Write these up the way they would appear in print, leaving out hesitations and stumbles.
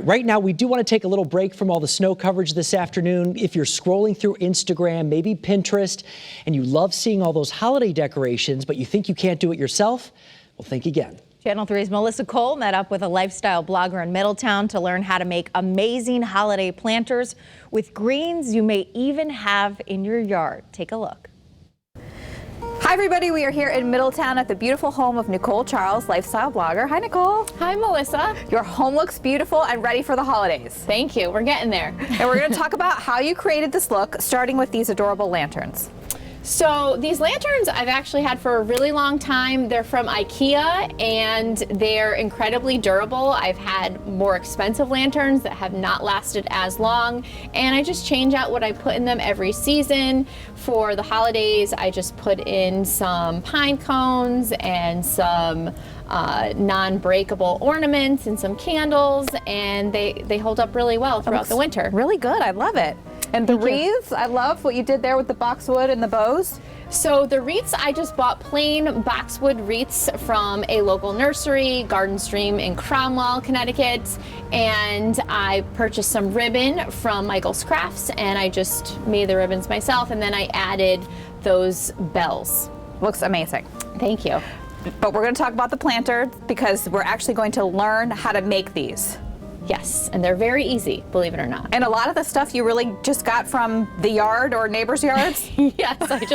Right now, we do want to take a little break from all the snow coverage this afternoon. If you're scrolling through Instagram, maybe Pinterest, and you love seeing all those holiday decorations, but you think you can't do it yourself, well, think again. Channel 3's Melissa Cole met up with a lifestyle blogger in Middletown to learn how to make amazing holiday planters with greens you may even have in your yard. Take a look. Hi everybody, we are here in Middletown at the beautiful home of Nicole Charles, lifestyle blogger. Hi Nicole. Hi Melissa. Your home looks beautiful and ready for the holidays. Thank you, we're getting there. And we're going to talk about how you created this look, starting with these adorable lanterns. So these lanterns I've actually had for a really long time. They're from IKEA and they're incredibly durable. I've had more expensive lanterns that have not lasted as long, and I just change out what I put in them every season. For the holidays, I just put in some pine cones and some non-breakable ornaments and some candles, and they hold up really well throughout the winter. Really good, I love it. And the wreaths, I love what you did there with the boxwood and the bows. So the wreaths, I just bought plain boxwood wreaths from a local nursery, Garden Stream in Cromwell, Connecticut, and I purchased some ribbon from Michael's Crafts, and I just made the ribbons myself, and then I added those bells. Looks amazing. Thank you. But we're going to talk about the planter because we're actually going to learn how to make these. Yes, and they're very easy, believe it or not. And a lot of the stuff you really just got from the yard or neighbors' yards? Yes, I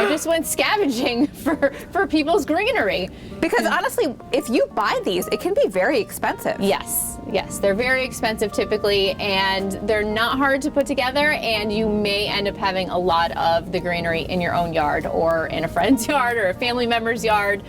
just went scavenging for people's greenery. Because honestly, if you buy these, it can be very expensive. Yes, they're very expensive typically, and they're not hard to put together, and you may end up having a lot of the greenery in your own yard or in a friend's yard or a family member's yard.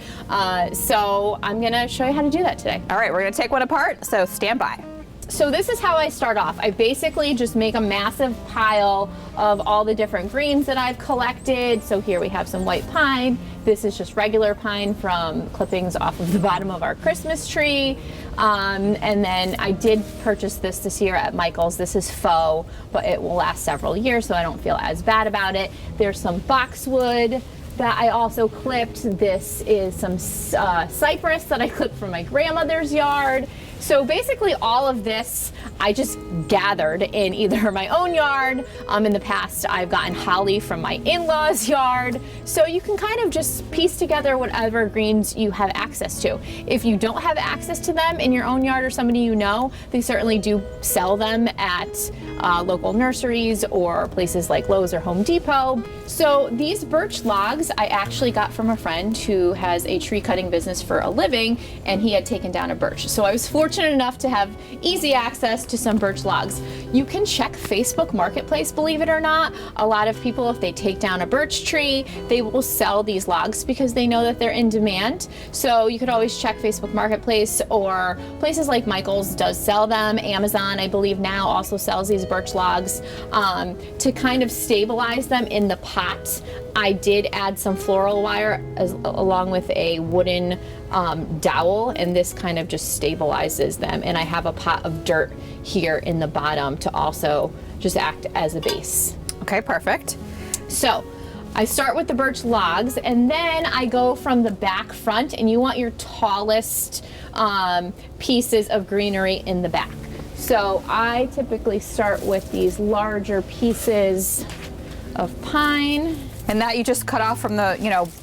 So I'm gonna show you how to do that today. All right, we're gonna take one apart, so stand by. So this is how I start off. I basically just make a massive pile of all the different greens that I've collected. So here we have some white pine. This is just regular pine from clippings off of the bottom of our Christmas tree. And then I did purchase this year at Michael's. This is faux, but it will last several years, so I don't feel as bad about it. There's some boxwood that I also clipped. This is some cypress that I clipped from my grandmother's yard. So basically all of this I just gathered in either my own yard. In the past I've gotten holly from my in-laws' yard. So you can kind of just piece together whatever greens you have access to. If you don't have access to them in your own yard or somebody you know, they certainly do sell them at local nurseries or places like Lowe's or Home Depot. So these birch logs I actually got from a friend who has a tree cutting business for a living, and he had taken down a birch. So I was fortunate enough to have easy access to some birch logs. You can check Facebook Marketplace, believe it or not. A lot of people, if they take down a birch tree, they will sell these logs because they know that they're in demand. So you could always check Facebook Marketplace, or places like Michael's does sell them. Amazon, I believe now, also sells these birch logs. To kind of stabilize them in the pot, I did add some floral wire along with a wooden dowel, and this kind of just stabilizes them. And I have a pot of dirt here in the bottom to also just act as a base. Okay, perfect. So I start with the birch logs, and then I go from the back front, and you want your tallest pieces of greenery in the back. So I typically start with these larger pieces of pine. And that you just cut off from the,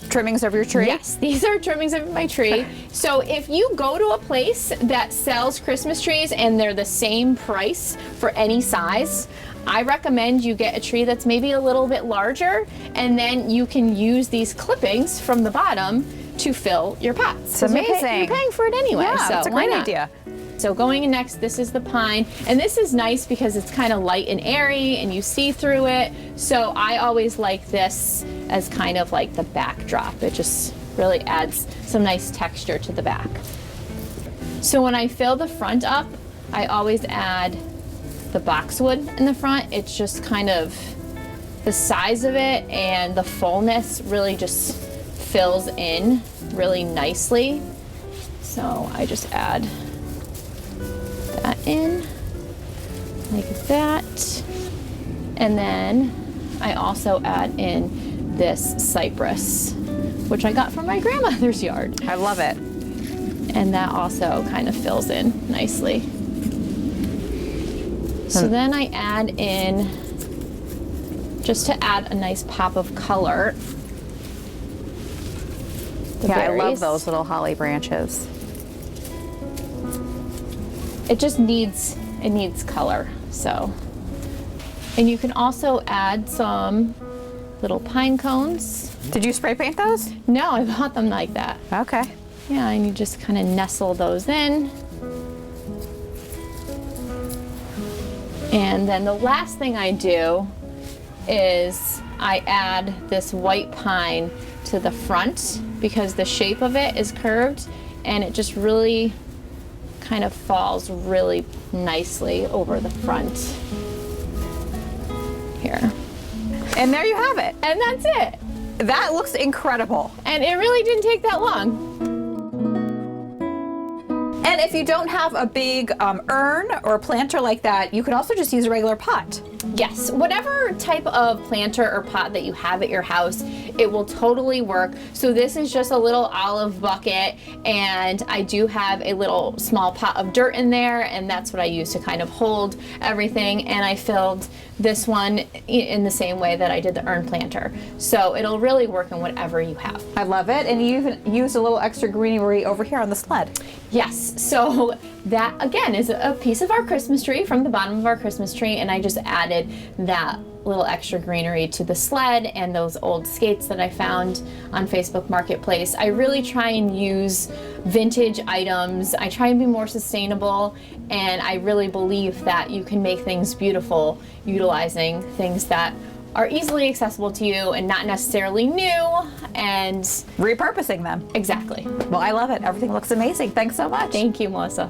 trimmings of your tree? Yes, these are trimmings of my tree. So if you go to a place that sells Christmas trees and they're the same price for any size, I recommend you get a tree that's maybe a little bit larger, and then you can use these clippings from the bottom to fill your pots. It's amazing. You're paying for it anyway. Yeah, so that's a great idea. So going in next, this is the pine, and this is nice because it's kind of light and airy and you see through it. So I always like this as kind of like the backdrop. It just really adds some nice texture to the back. So when I fill the front up, I always add the boxwood in the front. It's just kind of the size of it, and the fullness really just fills in really nicely. So I just add that in like that, and then I also add in this cypress, which I got from my grandmother's yard. I love it. And that also kind of fills in nicely. So then I add in, just to add a nice pop of color, the Yeah, I love berries. those little holly branches. It just needs, it needs color, so. And you can also add some little pine cones. Did you spray paint those? No, I bought them like that. Okay. Yeah, and you just kind of nestle those in. And then the last thing I do is I add this white pine to the front because the shape of it is curved and it just really kind of falls really nicely over the front here. And there you have it. And that's it. That looks incredible. And it really didn't take that long. And if you don't have a big urn or planter like that, you could also just use a regular pot. Yes, whatever type of planter or pot that you have at your house, it will totally work. So this is just a little olive bucket, and I do have a little small pot of dirt in there, and that's what I use to kind of hold everything. And I filled this one in the same way that I did the urn planter. So it'll really work in whatever you have. I love it. And you even used a little extra greenery over here on the sled. Yes, so that again is a piece of our Christmas tree from the bottom of our Christmas tree, and I just added that little extra greenery to the sled and those old skates that I found on Facebook Marketplace. I really try and use vintage items. I try and be more sustainable, and I really believe that you can make things beautiful utilizing things that are easily accessible to you and not necessarily new, and Repurposing them. exactly. Well, I love it. Everything looks amazing. Thanks so much. Thank you, Melissa.